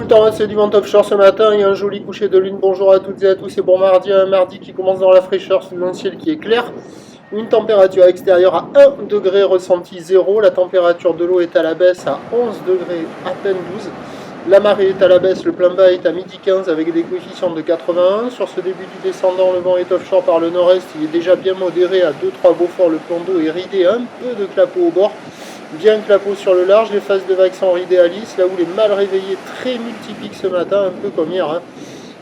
le temps, c'est du vent offshore ce matin, il y a un joli coucher de lune, bonjour à toutes et à tous, c'est bon mardi, un mardi qui commence dans la fraîcheur sous un ciel qui est clair, une température extérieure à 1 degré ressenti 0, la température de l'eau est à la baisse à 11 degrés à peine 12, la marée est à la baisse, le plein bas est à midi 15 avec des coefficients de 81, sur ce début du descendant, le vent est offshore par le nord-est, il est déjà bien modéré à 2-3 Beaufort, le plan d'eau est ridé, un peu de clapot au bord, bien clapot sur le large, les phases de vagues sont ridées à lisse, là où les mal réveillés très multipliques ce matin, un peu comme hier.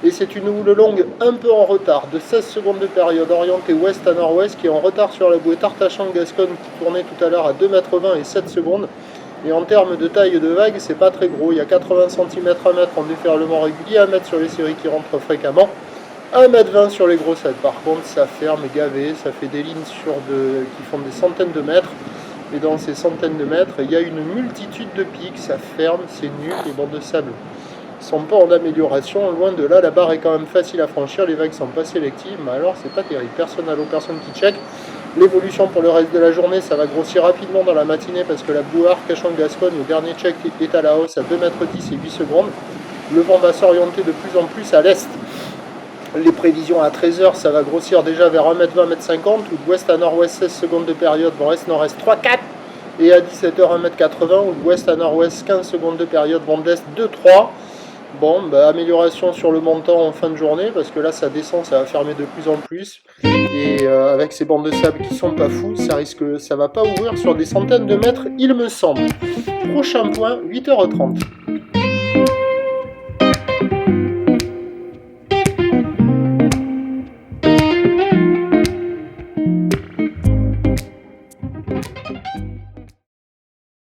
Et c'est une houle longue un peu en retard, de 16 secondes de période, orientée ouest à nord-ouest, qui est en retard sur la bouée Tartachan-Gascogne, qui tournait tout à l'heure à 2,20 m et 7 secondes. Et en termes de taille de vague, c'est pas très gros, il y a 80 cm à mètre en déferlement régulier, 1 mètre sur les séries qui rentrent fréquemment, 1,20 m sur les grossettes. Par contre, ça ferme gavé, ça fait des lignes qui font des centaines de mètres. Et dans ces centaines de mètres, il y a une multitude de pics, ça ferme, c'est nul, les bancs de sable ne sont pas en amélioration, loin de là, la barre est quand même facile à franchir, les vagues sont pas sélectives, mais alors c'est pas terrible, personne à l'eau, personne qui check. L'évolution pour le reste de la journée, ça va grossir rapidement dans la matinée parce que la bouée Arcachon-Gascogne au dernier check est à la hausse à 2,10 m et 8 secondes. Le vent va s'orienter de plus en plus à l'est. Les prévisions à 13 h, ça va grossir déjà vers 1,20 m, 1,50 m, ou d'ouest à nord-ouest 16 secondes de période, vent est-nord-est 3,4 m, et à 17 h 1,80 m, ou d'ouest à nord-ouest 15 secondes de période, vent d'est 2,3 m. Bon, amélioration sur le montant en fin de journée, parce que là ça descend, ça va fermer de plus en plus, et avec ces bancs de sable qui sont pas fous, ça va pas ouvrir sur des centaines de mètres, il me semble. Prochain point, 8h30.